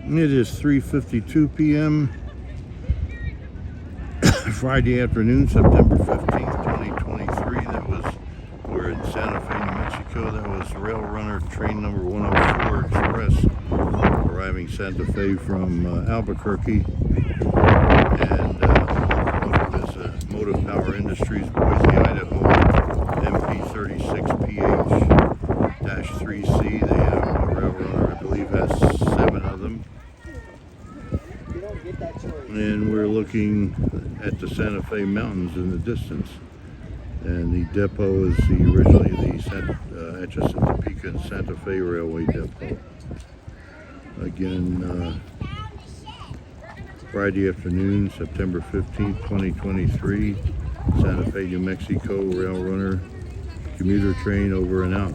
It is 3:52 p.m. Friday afternoon, September 15th, 2023. That was, we're in Santa Fe, New Mexico. That was Rail Runner train number 104 Express arriving Santa Fe from Albuquerque. And Motive Power Industries, Boise, Idaho, MP36PH-3C. They have a Rail Runner, I believe, has 7 of them. And we're looking at the Santa Fe Mountains in the distance. And the depot is originally the Atchison, Topeka, and Santa Fe Railway Depot. Again, Friday afternoon, September 15th, 2023, Santa Fe, New Mexico, Rail Runner commuter train over and out.